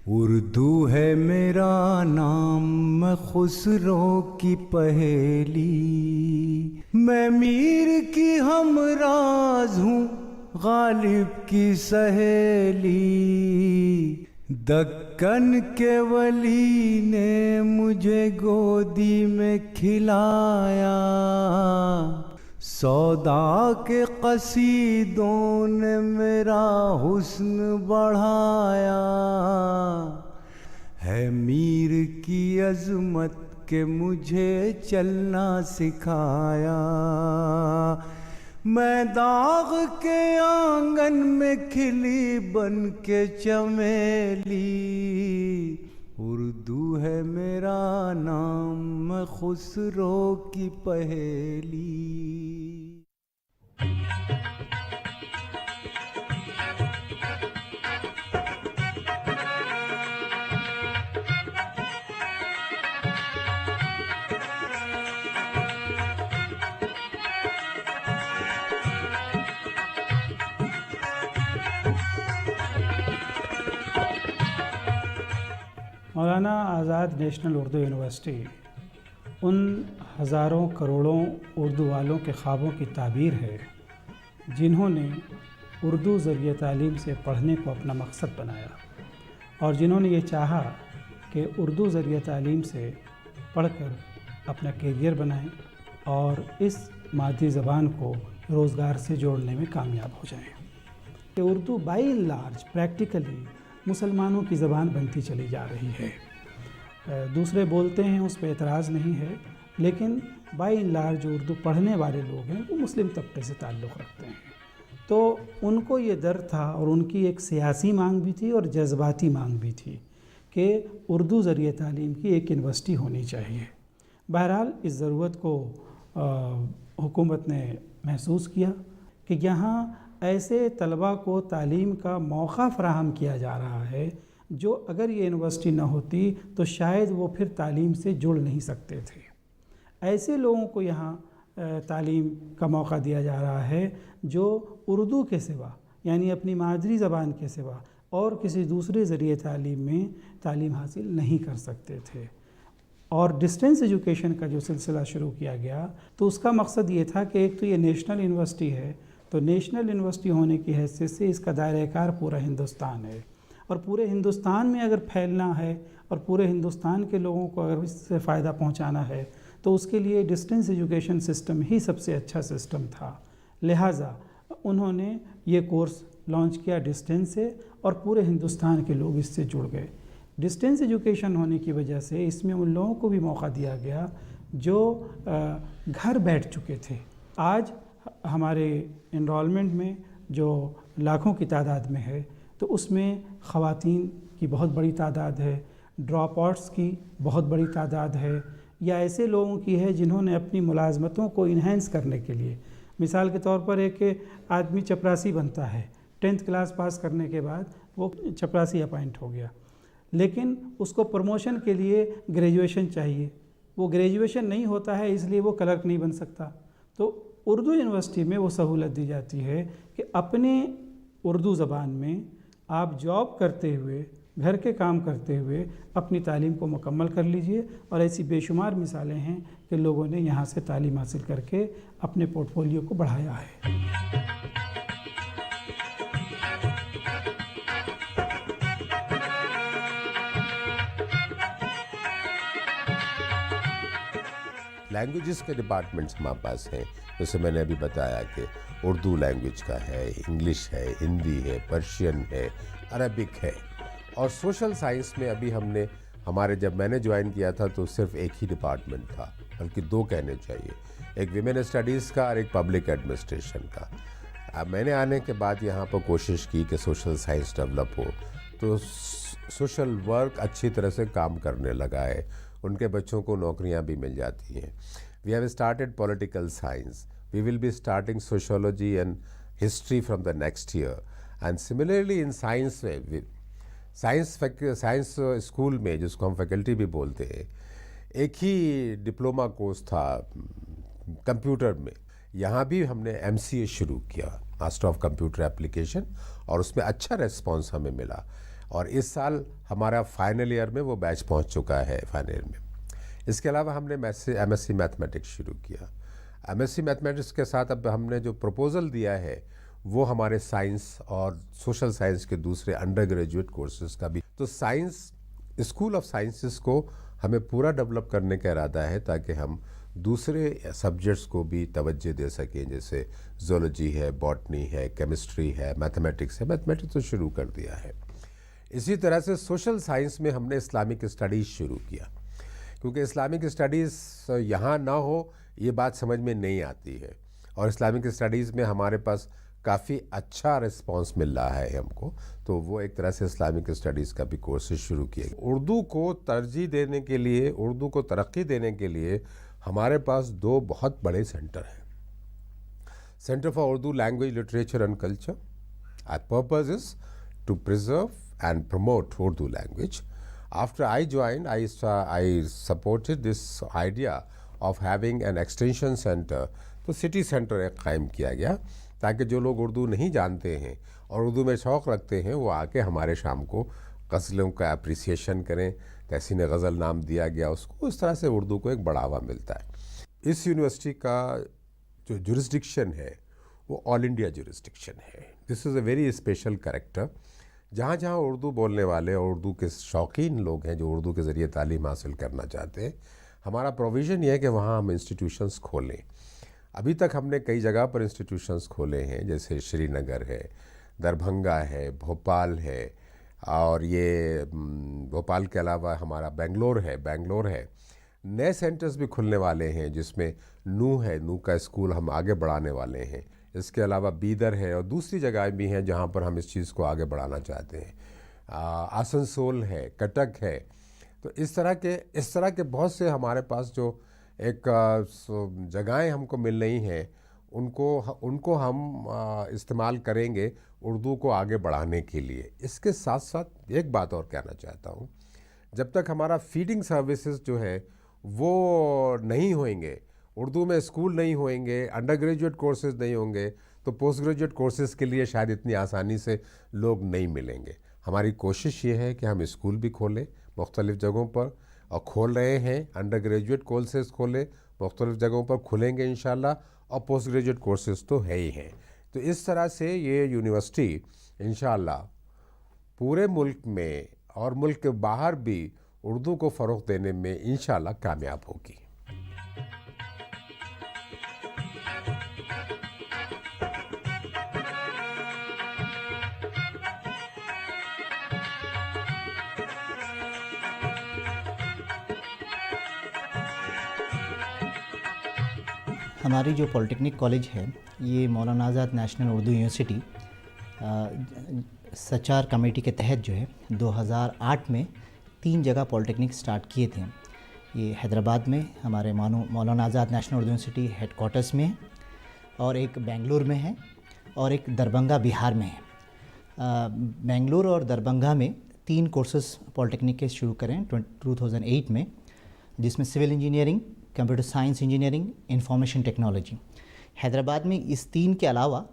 उर्दू है मेरा नाम, मैं खुसरो की पहेली, मैं मीर की हमराज हूँ, गालिब की सहेली। दक्कन के वली ने मुझे गोदी में खिलाया, सौदा के कसीदों ने मेरा हुस्न बढ़ाया। है मीर की अज़मत के मुझे चलना सिखाया, मैं दाग के आंगन में खिली बन के चमेली। उर्दू है मेरा नाम, मैं खुसरो की पहेली। मौलाना आज़ाद नेशनल उर्दू यूनिवर्सिटी उन हज़ारों करोड़ों उर्दू वालों के ख्वाबों की ताबीर है जिन्होंने उर्दू ज़रिए तालीम से पढ़ने को अपना मकसद बनाया और जिन्होंने ये चाहा कि उर्दू ज़रिए तालीम से पढ़कर अपना करियर बनाएं और इस मादरी ज़बान को रोज़गार से जोड़ने में कामयाब हो जाएं। कि Urdu by and large practically मुसलमानों की ज़बान बनती चली जा रही है। दूसरे बोलते हैं, उस पर एतराज़ नहीं है, लेकिन बाई एंड लार्ज जो उर्दू पढ़ने वाले लोग हैं वो मुस्लिम तबके से ताल्लुक़ रखते हैं। तो उनको ये डर था और उनकी एक सियासी मांग भी थी और जज्बाती मांग भी थी कि उर्दू ज़रिए तालीम की एक यूनिवर्सिटी होनी चाहिए। बहरहाल इस ज़रूरत को हुकूमत ने महसूस किया कि यहाँ ऐसे तलबा को तालीम का मौका फ़राहम किया जा रहा है जो अगर ये यूनिवर्सिटी न होती तो शायद वो फिर तालीम से जुड़ नहीं सकते थे। ऐसे लोगों को यहाँ तालीम का मौका दिया जा रहा है जो उर्दू के सिवा यानी अपनी मादरी ज़बान के सिवा और किसी दूसरे ज़रिए तालीम में तालीम हासिल नहीं कर सकते थे। और डिस्टेंस एजुकेशन का जो सिलसिला शुरू किया गया तो उसका मकसद ये था कि एक तो ये नेशनल यूनिवर्सिटी है, तो नेशनल यूनिवर्सिटी होने की हैसियत से इसका दायरा-ए-कार पूरा हिंदुस्तान है और पूरे हिंदुस्तान में अगर फैलना है और पूरे हिंदुस्तान के लोगों को अगर इससे फ़ायदा पहुंचाना है तो उसके लिए डिस्टेंस एजुकेशन सिस्टम ही सबसे अच्छा सिस्टम था। लिहाजा उन्होंने ये कोर्स लॉन्च किया डिस्टेंस से और पूरे हिंदुस्तान के लोग इससे जुड़ गए। डिस्टेंस एजुकेशन होने की वजह से इसमें उन लोगों को भी मौका दिया गया जो घर बैठ चुके थे। आज हमारे इनरोलमेंट में जो लाखों की तादाद में है तो उसमें ख़वातीन की बहुत बड़ी तादाद है, ड्रॉप आउट्स की बहुत बड़ी तादाद है, या ऐसे लोगों की है जिन्होंने अपनी मुलाजमतों को इन्हेंस करने के लिए, मिसाल के तौर पर एक आदमी चपरासी बनता है, 10th क्लास पास करने के बाद वो चपरासी अपॉइंट हो गया, लेकिन उसको प्रमोशन के लिए ग्रेजुएशन चाहिए, वो ग्रेजुएशन नहीं होता है इसलिए वो क्लर्क नहीं बन सकता। तो उर्दू यूनिवर्सिटी में वो सहूलत दी जाती है कि अपने उर्दू ज़बान में आप जॉब करते हुए, घर के काम करते हुए अपनी तालीम को मुकम्मल कर लीजिए। और ऐसी बेशुमार मिसालें हैं कि लोगों ने यहाँ से तालीम हासिल करके अपने पोर्टफोलियो को बढ़ाया है। लैंग्वेजेस के डिपार्टमेंट्स हमारे पास हैं, जैसे मैंने अभी बताया कि उर्दू लैंग्वेज का है, इंग्लिश है, हिंदी है, पर्शियन है, अरबिक है। और सोशल साइंस में अभी जब मैंने ज्वाइन किया था तो सिर्फ एक ही डिपार्टमेंट था, बल्कि 2 कहने चाहिए, एक विमेन स्टडीज़ का और एक पब्लिक एडमिनिस्ट्रेशन का। अब मैंने आने के बाद यहाँ पर कोशिश की कि सोशल साइंस डेवलप हो, तो सोशल वर्क अच्छी तरह से काम करने लगा है, उनके बच्चों को नौकरियाँ भी मिल जाती हैं। We have started political science, we will be starting sociology and history from the next year. And similarly in science में, साइंस स्कूल में जिसको हम फैकल्टी भी बोलते हैं, एक ही डिप्लोमा कोर्स था कंप्यूटर में, यहाँ भी हमने MCA शुरू किया, मास्टर ऑफ कंप्यूटर एप्लीकेशन, और उसमें अच्छा रेस्पॉन्स हमें मिला। और इस साल हमारा फाइनल ईयर में वो बैच पहुंच चुका है फाइनल ईयर में। इसके अलावा हमने MSc मैथमेटिक्स शुरू किया। MSc मैथमेटिक्स के साथ अब हमने जो प्रपोज़ल दिया है वो हमारे साइंस और सोशल साइंस के दूसरे अंडर ग्रेजुएट कोर्सेज का भी। तो साइंस, स्कूल ऑफ साइंसेस को हमें पूरा डेवलप करने का इरादा है ताकि हम दूसरे सब्जेक्ट्स को भी तवज्जो दे सकें, जैसे ज़ूलॉजी है, बॉटनी है, केमिस्ट्री है, मैथमेटिक्स है। मैथमेटिक्स तो शुरू कर दिया है। इसी तरह से सोशल साइंस में हमने इस्लामिक स्टडीज़ शुरू किया, क्योंकि इस्लामिक स्टडीज़ यहाँ ना हो ये बात समझ में नहीं आती है, और इस्लामिक स्टडीज़ में हमारे पास काफ़ी अच्छा रिस्पांस मिल रहा है हमको, तो वो एक तरह से इस्लामिक स्टडीज़ का भी कोर्सेज शुरू किए। उर्दू को तरजीह देने के लिए, उर्दू को तरक्की देने के लिए हमारे पास 2 बहुत बड़े सेंटर हैं। Centre for Urdu language, literature and culture. Our purpose is to preserve and promote Urdu language. After I joined, I supported this idea of having an extension center. तो सिटी सेंटर एक कायम किया गया ताकि जो लोग उर्दू नहीं जानते हैं और उर्दू में शौक़ रखते हैं वो आके हमारे शाम को गज़लों का अप्रिसिएशन करें। तहसीन गज़ल नाम दिया गया उसको। इस तरह से उर्दू को एक बढ़ावा मिलता है। इस यूनिवर्सिटी का जो जुरिस्डिक्शन है वो ऑल इंडिया जुरिस्डिक्शन है। This is a very special character. जहाँ जहाँ उर्दू बोलने वाले और उर्दू के शौकीन लोग हैं जो उर्दू के ज़रिए तालीम हासिल करना चाहते हैं, हमारा प्रोविज़न ये है कि वहाँ हम इंस्टीट्यूशंस खोलें। अभी तक हमने कई जगह पर इंस्टीट्यूशंस खोले हैं, जैसे श्रीनगर है, दरभंगा है, भोपाल है, और ये भोपाल के अलावा हमारा बेंगलोर है। नए सेंटर्स भी खुलने वाले हैं जिसमें नू का स्कूल हम आगे बढ़ाने वाले हैं। इसके अलावा बीदर है और दूसरी जगह भी हैं जहाँ पर हम इस चीज़ को आगे बढ़ाना चाहते हैं। आसनसोल है, कटक है। तो इस तरह के बहुत से हमारे पास जो एक जगहें हमको मिल रही हैं, उनको हम इस्तेमाल करेंगे उर्दू को आगे बढ़ाने के लिए। इसके साथ साथ एक बात और कहना चाहता हूँ, जब तक हमारा फीडिंग सर्विसेज जो है वो नहीं होंगे, उर्दू में स्कूल नहीं होंगे, अंडर ग्रेजुएट कोर्सेज नहीं होंगे, तो पोस्ट ग्रेजुएट कोर्सेज़ के लिए शायद इतनी आसानी से लोग नहीं मिलेंगे। हमारी कोशिश ये है कि हम स्कूल भी खोलें मुख्तलिफ़ जगहों पर, और खोल रहे हैं। अंडर ग्रेजुएट कोर्सेज़ खोलें, मुख्तलिफ़ जगहों पर खुलेंगे इंशाल्लाह, और पोस्ट ग्रेजुएट कोर्सेज़ तो है ही हैं। तो इस तरह से ये यूनिवर्सिटी इंशाल्लाह पूरे मुल्क में और मुल्क के बाहर भी उर्दू को फ़रोग़ देने में इंशाल्लाह कामयाब होगी। हमारी जो पॉलिटेक्निक कॉलेज है, ये मौलाना आज़ाद नेशनल उर्दू यूनिवर्सिटी सचार कमेटी के तहत जो है 2008 में 3 जगह पॉलिटेक्निक स्टार्ट किए थे। ये हैदराबाद में हमारे मौलाना आज़ाद नेशनल उर्दू यूनिवर्सिटी हेडक्वार्टर्स में है, और एक बेंगलुरु में है, और एक दरभंगा बिहार में है। बेंगलुरु और दरभंगा में 3 कोर्सेस पॉलिटेक्निक के शुरू करें 2008 में, जिसमें civil engineering, computer science engineering, information technology. Hyderabad में इस 3 के अलावा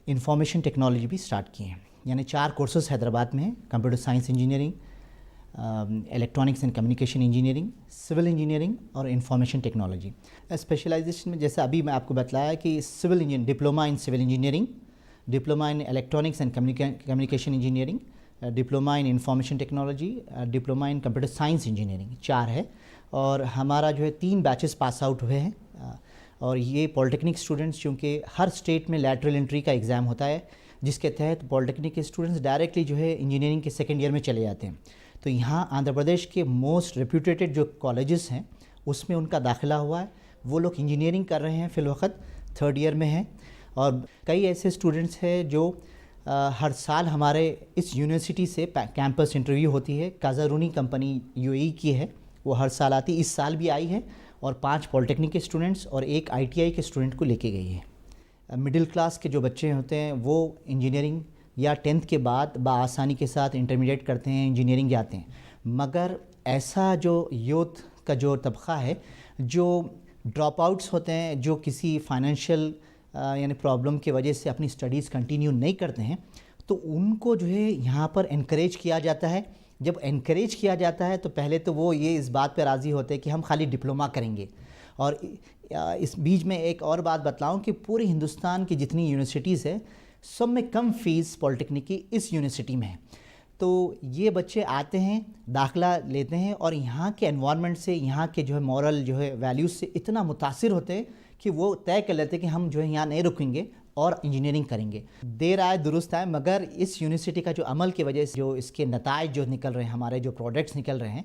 इंफॉर्मेशन टेक्नोलॉजी भी स्टार्ट किए हैं। यानी 4 कोर्सेस हैदराबाद में हैं: computer science engineering, electronics and communication engineering, civil engineering और इंफॉर्मेशन टेक्नोलॉजी। स्पेशलाइजेशन में जैसे अभी मैं आपको बताया कि civil engineering, diploma in civil engineering, diploma in electronics and communication engineering, diploma in information technology, diploma in computer science engineering, 4 है। और हमारा जो है 3 बैचेस पास आउट हुए हैं। और ये पॉलिटेक्निक स्टूडेंट्स, चूँकि हर स्टेट में लैटरल एंट्री का एग्ज़ाम होता है, जिसके तहत पॉलिटेक्निक के स्टूडेंट्स डायरेक्टली जो है इंजीनियरिंग के सेकेंड ईयर में चले जाते हैं। तो यहाँ आंध्र प्रदेश के मोस्ट रेप्यूटेटेड जो कॉलेजेस हैं उसमें उनका दाखिला हुआ है। वो लोग इंजीनियरिंग कर रहे हैं, फ़िलवक़्त 3rd ईयर में हैं। और कई ऐसे स्टूडेंट्स हैं जो हर साल हमारे इस यूनिवर्सिटी से कैंपस इंटरव्यू होती है। काज़ारूनी कंपनी UAE की है, वो हर साल आती, इस साल भी आई है, और 5 पॉलिटेक्निक के स्टूडेंट्स और 1 ITI के स्टूडेंट को लेके गई है। मिडिल क्लास के जो बच्चे होते हैं वो इंजीनियरिंग या 10th के बाद बआसानी के साथ इंटरमीडिएट करते हैं, इंजीनियरिंग जाते हैं। मगर ऐसा जो यूथ का जो तबक़ा है, जो ड्रॉप आउट्स होते हैं, जो किसी फाइनेंशियल यानी प्रॉब्लम की वजह से अपनी स्टडीज़ कंटिन्यू नहीं करते हैं, तो तो उनको जो है यहाँ पर इनकरेज किया जाता है। जब इनकरेज किया जाता है तो पहले तो वो ये इस बात पर राज़ी होते हैं कि हम खाली डिप्लोमा करेंगे। और इस बीच में एक और बात बतलाऊं कि पूरे हिंदुस्तान की जितनी यूनिवर्सिटीज़ है सब में कम फ़ीस पॉलिटेक्निक की इस यूनिवर्सिटी में है। तो ये बच्चे आते हैं, दाखिला लेते हैं और यहाँ के एनवायरनमेंट से, यहाँ के जो है मॉरल जो है वैल्यूज़ से इतना मुतासिर होते हैं कि वो तय कर लेते हैं कि हम जो है यहाँ नहीं रुकेंगे और इंजीनियरिंग करेंगे। देर आए दुरुस्त आए, मगर इस यूनिवर्सिटी का जो अमल की वजह से जो इसके नताइज जो निकल रहे हैं, हमारे जो प्रोडक्ट्स निकल रहे हैं,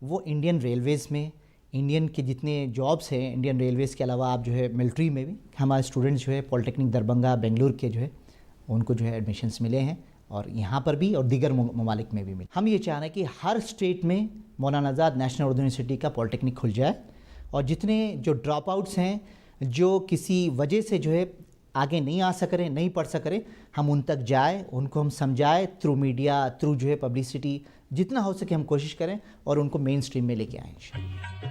वो इंडियन रेलवेज़ में, इंडियन के जितने जॉब्स हैं, इंडियन रेलवेज़ के अलावा आप जो है मिलिट्री में भी हमारे स्टूडेंट्स जो है पॉलिटेक्निक दरभंगा, बेंगलुरु के जो है उनको जो है एडमिशन्स मिले हैं और यहाँ पर भी और दीगर ममालिक में भी मिले। हम ये चाह रहे हैं कि हर स्टेट में मौलाना आज़ाद नेशनल उर्दू यूनिवर्सिटी का पॉलिटेक्निक खुल जाए और जितने जो ड्रॉप आउट्स हैं, जो किसी वजह से जो है आगे नहीं आ सक रहे, नहीं पढ़ सक रहे, हम उन तक जाए, उनको हम समझाएं थ्रू मीडिया, थ्रू जो है पब्लिसिटी, जितना हो सके हम कोशिश करें और उनको मेन स्ट्रीम में लेके आएँ इंशाअल्लाह।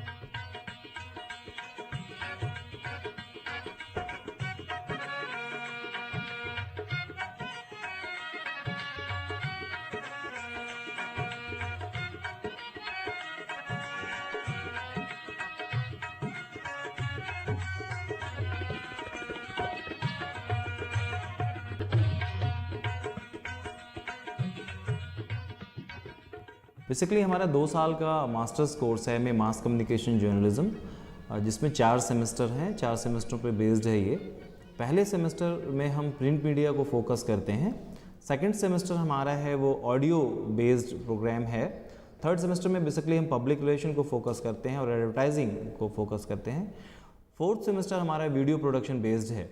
बेसिकली हमारा 2 साल का मास्टर्स कोर्स है में मास कम्युनिकेशन जर्नलिज्म, जिसमें 4 सेमेस्टर हैं, 4 सेमेस्टरों पे बेस्ड है ये। पहले सेमेस्टर में हम प्रिंट मीडिया को फोकस करते हैं, सेकंड सेमेस्टर हमारा है वो ऑडियो बेस्ड प्रोग्राम है, थर्ड सेमेस्टर में बेसिकली हम पब्लिक रिलेशन को फोकस करते हैं और एडवर्टाइजिंग को फोकस करते हैं, फोर्थ सेमेस्टर हमारा वीडियो प्रोडक्शन बेस्ड है।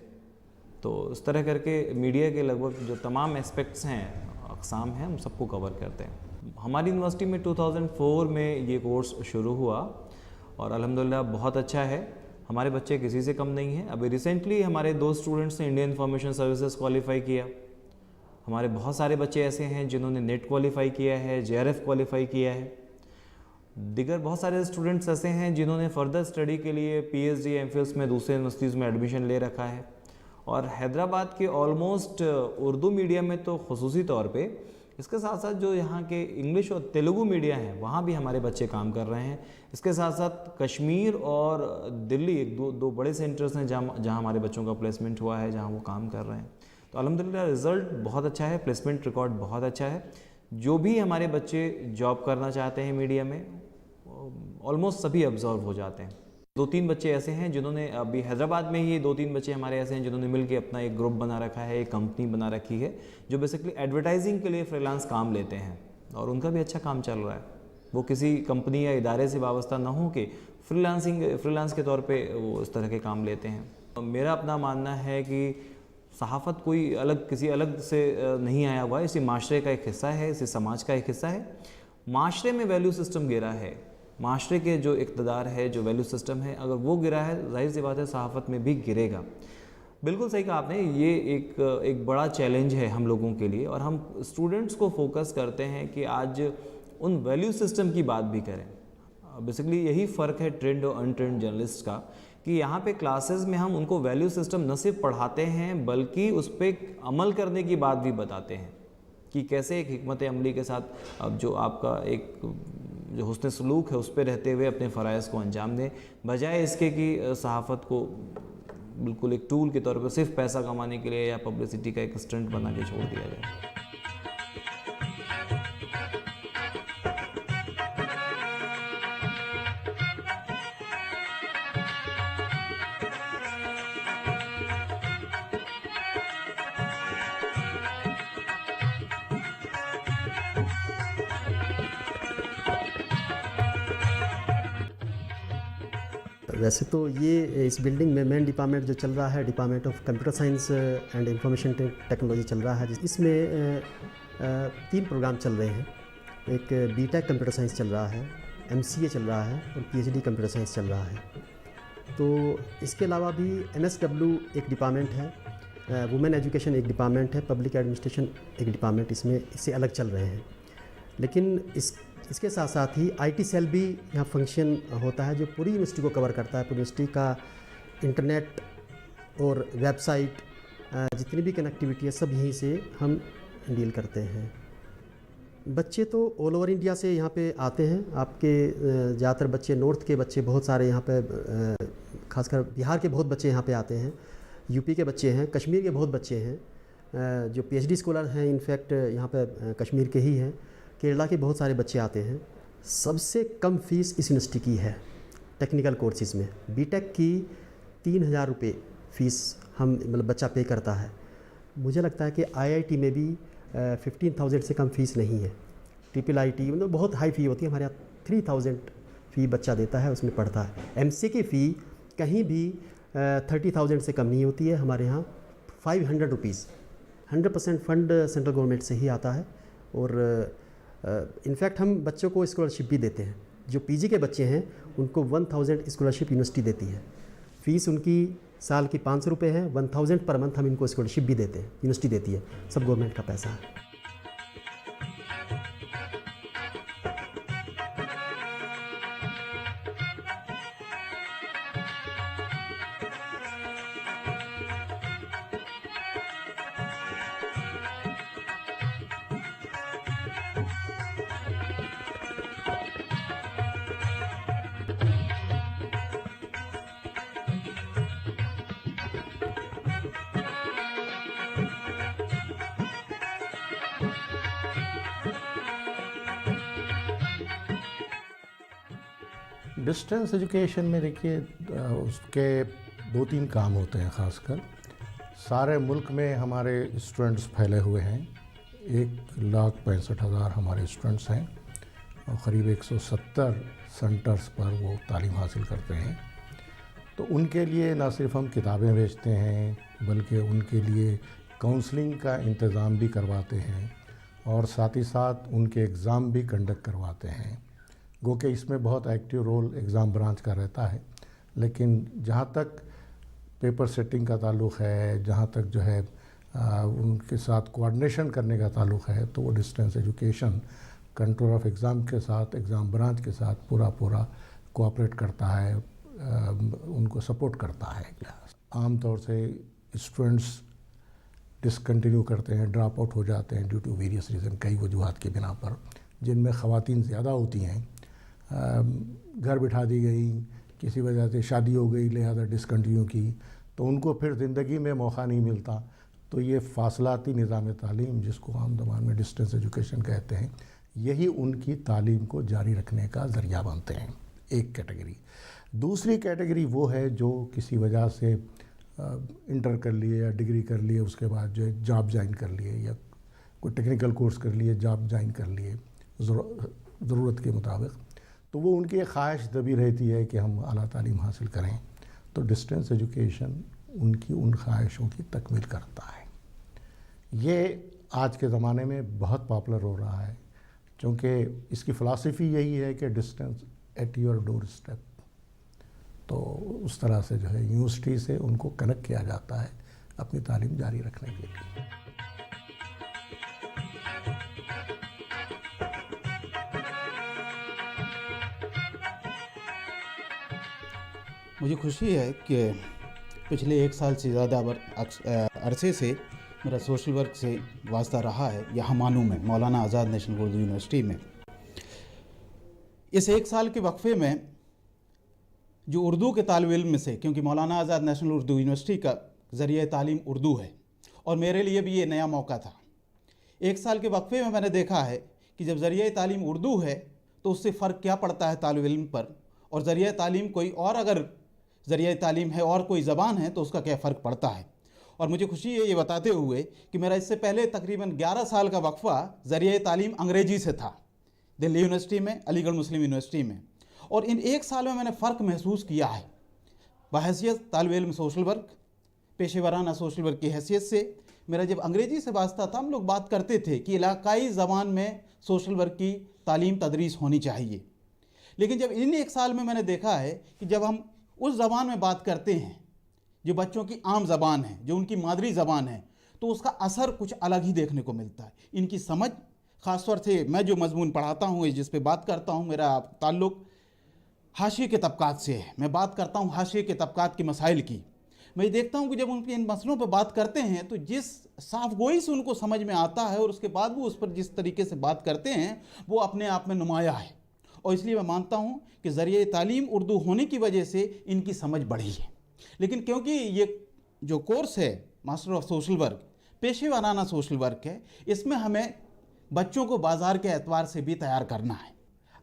तो इस तरह करके मीडिया के लगभग जो तमाम एस्पेक्ट्स हैं, अक़साम हैं, हम सबको कवर करते हैं। हमारी यूनिवर्सिटी में 2004 में ये कोर्स शुरू हुआ और अल्हम्दुलिल्लाह बहुत अच्छा है। हमारे बच्चे किसी से कम नहीं हैं। अभी रिसेंटली हमारे 2 स्टूडेंट्स ने इंडियन इंफॉर्मेशन सर्विसेज क्वालिफाई किया। हमारे बहुत सारे बच्चे ऐसे हैं जिन्होंने नेट क्वालिफाई किया है, JRF क्वालिफाई किया है। दिगर बहुत सारे स्टूडेंट्स ऐसे हैं जिन्होंने फर्दर स्टडी के लिए PhD MPhils में दूसरे यूनिवर्सिटीज़ में एडमिशन ले रखा है। और हैदराबाद के ऑलमोस्ट उर्दू मीडियम में तो खुसूसी तौर पे, इसके साथ साथ जो यहाँ के इंग्लिश और तेलुगु मीडिया हैं वहाँ भी हमारे बच्चे काम कर रहे हैं। इसके साथ साथ कश्मीर और दिल्ली एक दो बड़े सेंटर्स हैं जहाँ हमारे बच्चों का प्लेसमेंट हुआ है, जहाँ वो काम कर रहे हैं। तो अल्हम्दुलिल्लाह रिज़ल्ट बहुत अच्छा है, प्लेसमेंट रिकॉर्ड बहुत अच्छा है। जो भी हमारे बच्चे जॉब करना चाहते हैं मीडिया में, ऑलमोस्ट सभी ऑब्जर्व हो जाते हैं। 2-3 बच्चे ऐसे हैं जिन्होंने अभी हैदराबाद में ही 2-3 बच्चे हमारे ऐसे हैं जिन्होंने मिलकर अपना एक ग्रुप बना रखा है, एक कंपनी बना रखी है जो बेसिकली एडवर्टाइजिंग के लिए फ्रीलांस काम लेते हैं और उनका भी अच्छा काम चल रहा है। वो किसी कंपनी या इदारे से वाबस्ता ना हो कि फ्रीलांस के तौर पे वो इस तरह के काम लेते हैं। मेरा अपना मानना है कि सहाफ़त कोई किसी अलग से नहीं आया हुआ है, इसी माशरे का एक हिस्सा है, इसी समाज का एक हिस्सा है। माशरे में वैल्यू सिस्टम गिरा है, माशरे के जो इक़्तिदार है, जो वैल्यू सिस्टम है, अगर वो गिरा है, जाहिर सी बात है सहाफ़त में भी गिरेगा। बिल्कुल सही कहा आपने, ये एक बड़ा चैलेंज है हम लोगों के लिए और हम स्टूडेंट्स को फोकस करते हैं कि आज उन वैल्यू सिस्टम की बात भी करें। बेसिकली यही फ़र्क है ट्रेंड और अनट्रेंड जर्नलिस्ट का कि यहाँ पे क्लासेस में हम उनको वैल्यू सिस्टम न सिर्फ पढ़ाते हैं बल्कि उस पर अमल करने की बात भी बताते हैं कि कैसे एक हिकमत अमली के साथ अब जो आपका एक जो हुस्न सलूक है उस पर रहते हुए अपने फ़राइज़ को अंजाम दें, बजाय इसके कि सहाफ़त को बिल्कुल एक टूल के तौर पर सिर्फ पैसा कमाने के लिए या पब्लिसिटी का एक स्टंट बना के छोड़ दिया जाए। वैसे तो ये इस बिल्डिंग में मेन डिपार्टमेंट जो चल रहा है, department of computer science and information technology चल रहा है। इसमें 3 प्रोग्राम चल रहे हैं। एक BTech कंप्यूटर साइंस चल रहा है, MCA चल रहा है और PhD कंप्यूटर साइंस चल रहा है। तो इसके अलावा भी MSW एक डिपार्टमेंट है, वुमेन एजुकेशन एक डिपार्टमेंट है, पब्लिक एडमिनिस्ट्रेशन एक डिपार्टमेंट इससे अलग चल रहे हैं। लेकिन इसके साथ साथ ही IT सेल भी यहाँ फंक्शन होता है जो पूरी यूनिवर्सिटी को कवर करता है। पूरी यूनिवर्सिटी का इंटरनेट और वेबसाइट जितनी भी कनेक्टिविटी है सब यहीं से हम डील करते हैं। बच्चे तो ऑल ओवर इंडिया से यहाँ पे आते हैं। आपके ज़्यादातर बच्चे नॉर्थ के बच्चे बहुत सारे यहाँ पे, खासकर बिहार के बहुत बच्चे यहाँ पे आते हैं, यूपी के बच्चे हैं, कश्मीर के बहुत बच्चे हैं, जो पीएचडी स्कॉलर हैं इनफैक्ट यहाँ पे कश्मीर के ही हैं, केरला के बहुत सारे बच्चे आते हैं। सबसे कम फ़ीस इस यूनिवर्सिटी की है टेक्निकल कोर्सेज़ में। बीटेक की 3,000 रुपये फ़ीस हम मतलब बच्चा पे करता है। मुझे लगता है कि आईआईटी में भी 15,000 से कम फ़ीस नहीं है। IIIT मतलब बहुत हाई फ़ी होती है, हमारे यहाँ 3,000 फ़ी बच्चा देता है, उसमें पढ़ता है। एमसीए की फ़ी कहीं भी 30,000 से कम नहीं होती है, हमारे यहाँ 500 रुपीज़ 100% फंड सेंट्रल गवर्नमेंट से ही आता है। और इनफैक्ट हम बच्चों को स्कॉलरशिप भी देते हैं। जो पीजी के बच्चे हैं उनको 1000 स्कॉलरशिप यूनिवर्सिटी देती है। फ़ीस उनकी साल की 500 रुपये है, 1000 पर मंथ हम इनको स्कॉलरशिप भी देते हैं, यूनिवर्सिटी देती है, सब गवर्नमेंट का पैसा है। डिस्टेंस एजुकेशन में देखिए उसके 2-3 काम होते हैं। ख़ासकर सारे मुल्क में हमारे स्टूडेंट्स फैले हुए हैं, 1,65,000 हमारे स्टूडेंट्स हैं और क़रीब 170 सेंटर्स पर वो तालीम हासिल करते हैं। तो उनके लिए न सिर्फ हम किताबें भेजते हैं बल्कि उनके लिए काउंसलिंग का इंतज़ाम भी करवाते हैं और साथ ही साथ उनके एग्ज़ाम भी कंडक्ट करवाते हैं। गो कि इसमें बहुत एक्टिव रोल एग्ज़ाम ब्रांच का रहता है, लेकिन जहाँ तक पेपर सेटिंग का ताल्लुक़ है, जहाँ तक जो है उनके साथ कोऑर्डिनेशन करने का ताल्लुक़ है, तो वो distance education control of exam के साथ, एग्ज़ाम ब्रांच के साथ पूरा कोऑपरेट करता है, उनको सपोर्ट करता है। आम तौर से स्टूडेंट्स डिसकंटिन्यू करते हैं, ड्रॉप आउट हो जाते हैं ड्यू टू वेरियस रीज़न, कई वजूहात के बिना पर, जिनमें ख़वातीन ज़्यादा होती हैं। घर बिठा दी गई, किसी वजह से शादी हो गई लिहाजा डिसकंटिन्यू की, तो उनको फिर ज़िंदगी में मौका नहीं मिलता। तो ये फासलाती निज़ाम तालीम, जिसको आम ज़बान में डिस्टेंस एजुकेशन कहते हैं, यही उनकी तालीम को जारी रखने का ज़रिया बनते हैं, एक कैटेगरी। दूसरी कैटेगरी वो है जो किसी वजह से इंटर कर लिए या डिग्री कर लिए, उसके बाद जो है जॉब ज्वाइन कर लिए या कोई टेक्निकल कोर्स कर लिए, जॉब ज्वाइन कर लिए ज़रूरत के मुताबिक, तो वो उनकी एक ख्वाहिश दबी रहती है कि हम आला तालीम हासिल करें। तो डिस्टेंस एजुकेशन उनकी उन ख्वाहिशों की तकमील करता है। ये आज के ज़माने में बहुत पॉपुलर हो रहा है, क्योंकि इसकी फ़िलासफ़ी यही है कि distance at your door step. तो उस तरह से जो है यूनिवर्सिटी से उनको कनेक्ट किया जाता है अपनी तालीम जारी रखने के लिए। मुझे खुशी है कि पिछले 1 साल से ज़्यादा अरसे से मेरा सोशल वर्क से वास्ता रहा है यहाँ मानू में, मौलाना आज़ाद नेशनल उर्दू यूनिवर्सिटी में। इस 1 साल के वक्फे में जो उर्दू के तालिब इल्म में से, क्योंकि मौलाना आज़ाद नेशनल उर्दू यूनिवर्सिटी का ज़रिया तालीम उर्दू है और मेरे लिए भी ये नया मौका था। 1 साल के वक्फे में मैंने देखा है कि जब ज़रिया तालीम उर्दू है तो उससे फ़र्क क्या पड़ता है तालिब इल्म पर, और ज़रिया तालीम कोई और अगर ज़रिया तालीम है और कोई ज़बान है तो उसका क्या फ़र्क पड़ता है। और मुझे खुशी है ये बताते हुए कि मेरा इससे पहले तकरीबन 11 साल का वक्फ़ा ज़रिया तालीम अंग्रेज़ी से था, दिल्ली यूनिवर्सिटी में, अलीगढ़ मुस्लिम यूनिवर्सिटी में। और इन 1 साल में मैंने फ़र्क महसूस किया है बहैसियत तालिब इल्म सोशल वर्क, पेशेवराना सोशल वर्क की हैसियत से। मेरा जब अंग्रेज़ी से वास्ता था, हम लोग बात करते थे कि इलाकाई ज़बान में सोशल वर्क की तालीम तदरीस होनी चाहिए। लेकिन जब इन 1 साल में मैंने देखा है कि जब हम उस ज़बान में बात करते हैं जो बच्चों की आम ज़बान है, जो उनकी मादरी ज़बान है, तो उसका असर कुछ अलग ही देखने को मिलता है। इनकी समझ, ख़ासतौर से मैं जो मजमून पढ़ाता हूँ, जिस पे बात करता हूँ, मेरा ताल्लुक़ हाशिए के तबक़ात से है। मैं बात करता हूँ हाशिए के तबक़ात के मसाइल की। मैं देखता हूँ कि जब उनके इन मसलों पर बात करते हैं तो जिस साफ गोई से उनको समझ में आता है और उसके बाद वो उस पर जिस तरीके से बात करते हैं वो अपने आप में नुमाया है। और इसलिए मैं मानता हूँ कि ज़रिए तालीम उर्दू होने की वजह से इनकी समझ बढ़ी है। लेकिन क्योंकि ये जो कोर्स है मास्टर ऑफ सोशल वर्क, पेशे वाराना सोशल वर्क है, इसमें हमें बच्चों को बाज़ार के एतबार से भी तैयार करना है।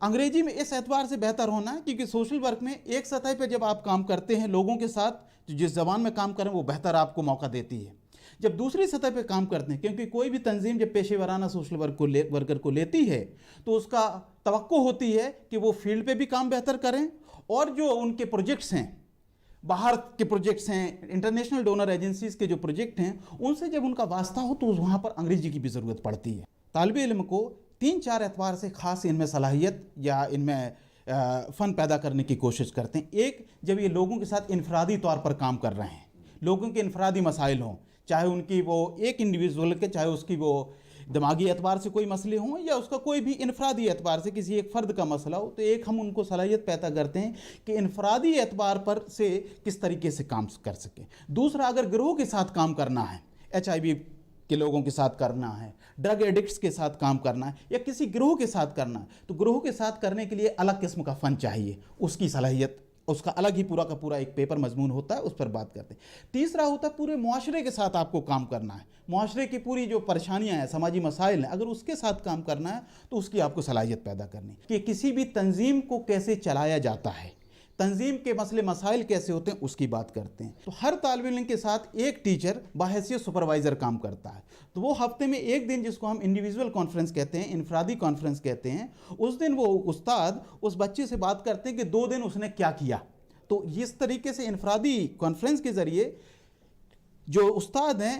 अंग्रेजी में इस एतबार से बेहतर होना है क्योंकि सोशल वर्क में एक सतह पर जब आप काम करते हैं लोगों के साथ, तो जिस ज़बान में काम करें वो बेहतर आपको मौका देती है। जब दूसरी सतह पे काम करते हैं, क्योंकि कोई भी तंजीम जब पेशे वाराना सोशल वर्कर को लेती है तो उसका तवक्को होती है कि वो फील्ड पे भी काम बेहतर करें और जो उनके प्रोजेक्ट्स हैं, बाहर के प्रोजेक्ट्स हैं, इंटरनेशनल डोनर एजेंसीज के जो प्रोजेक्ट हैं, उनसे जब उनका वास्ता हो तो वहाँ पर अंग्रेजी की भी ज़रूरत पड़ती है। तालिब इल्म को 3-4 एतबार से ख़ास इनमें सलाहियत या इनमें फ़न पैदा करने की कोशिश करते हैं। एक, जब ये लोगों के साथ इनफरादी तौर पर काम कर रहे हैं, लोगों के इनफरादी मसाइल हों, चाहे उनकी वो एक इंडिविजुअल के, चाहे उसकी वो दिमागी एतबार से कोई मसले हों या उसका कोई भी इनफरादी एतबार से किसी एक फ़र्द का मसला हो, तो एक हम उनको सलाहियत पैदा करते हैं कि इनफरादी एतबार पर से किस तरीके से काम कर सकें। दूसरा, अगर गिरोह के साथ काम करना है, HIV के लोगों के साथ करना है, ड्रग एडिक्ट्स के साथ काम करना है या किसी गिरोह के साथ करना है, तो गिरोह के साथ करने के लिए अलग किस्म का फ़न चाहिए, उसकी सलाहियत, उसका अलग ही पूरा का पूरा एक पेपर मजमून होता है, उस पर बात करते हैं। तीसरा होता है पूरे मुआशरे के साथ आपको काम करना है, मुआशरे की पूरी जो परेशानियां हैं, समाजी मसाइल हैं, अगर उसके साथ काम करना है तो उसकी आपको सलाहियत पैदा करनी है कि किसी भी तंजीम को कैसे चलाया जाता है, तंजीम के मसले मसाइल कैसे होते हैं, उसकी बात करते हैं। तो हर तालिब इल्म के साथ एक टीचर बाहैसियत सुपरवाइज़र काम करता है। तो वो हफ्ते में एक दिन, जिसको हम इंडिविजुअल कॉन्फ्रेंस कहते हैं, इनफरादी कॉन्फ्रेंस कहते हैं, उस दिन वो उस्ताद उस बच्चे से बात करते हैं कि 2 दिन उसने क्या किया। तो इस तरीके से इनफरादी कॉन्फ्रेंस के ज़रिए जो उस्ताद हैं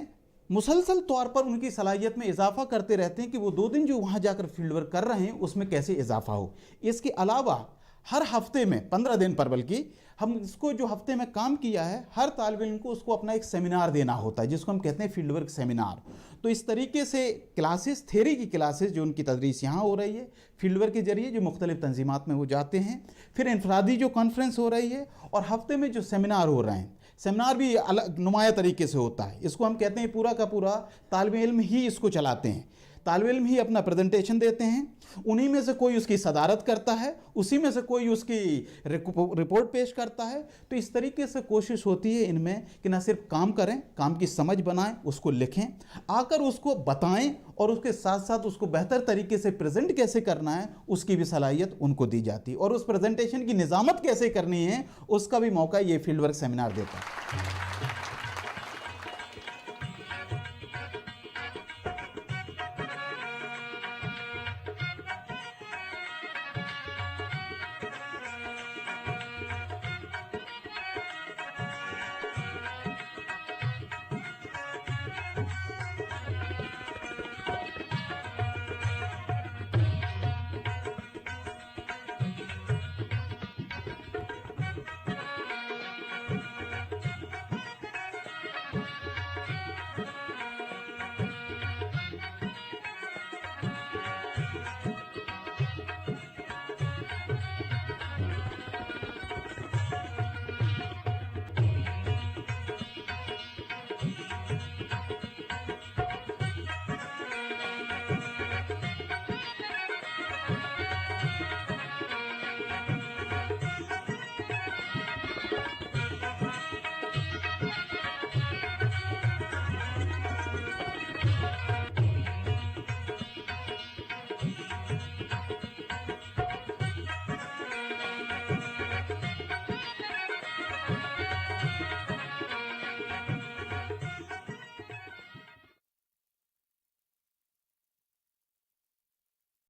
मुसलसल तौर पर उनकी सलाहियत में इजाफा करते रहते हैं कि वो 2 दिन जो वहाँ जाकर फील्ड वर्क कर रहे हैं उसमें कैसे इजाफा हो। इसके अलावा हर हफ्ते में 15 दिन पर, बल्कि हम इसको जो हफ्ते में काम किया है, हर तालिब इल्म को उसको अपना एक सेमिनार देना होता है, जिसको हम कहते हैं फील्ड वर्क सेमिनार। तो इस तरीके से क्लासेस, थ्योरी की क्लासेस जो उनकी तदरीस यहाँ हो रही है, फील्ड वर्क के जरिए जो मुख्तलिफ तंजीमात में वो जाते हैं, फिर इनफरादी जो कॉन्फ्रेंस हो रही है और हफ्ते में जो सेमिनार हो रहे हैं, सेमिनार भी अलग नुमाया तरीके से होता है। इसको हम कहते हैं पूरा का पूरा तालिब इल्म ही इसको चलाते हैं, तालिब इल्म ही अपना प्रेजेंटेशन देते हैं, उन्हीं में से कोई उसकी सदारत करता है, उसी में से कोई उसकी रिपोर्ट पेश करता है। तो इस तरीके से कोशिश होती है इनमें कि न सिर्फ काम करें, काम की समझ बनाएं, उसको लिखें, आकर उसको बताएं और उसके साथ साथ उसको बेहतर तरीके से प्रेजेंट कैसे करना है उसकी भी सलाहियत उनको दी जाती है और उस प्रेजेंटेशन की निज़ामत कैसे करनी है उसका भी मौका ये फील्ड वर्क सेमिनार देता है।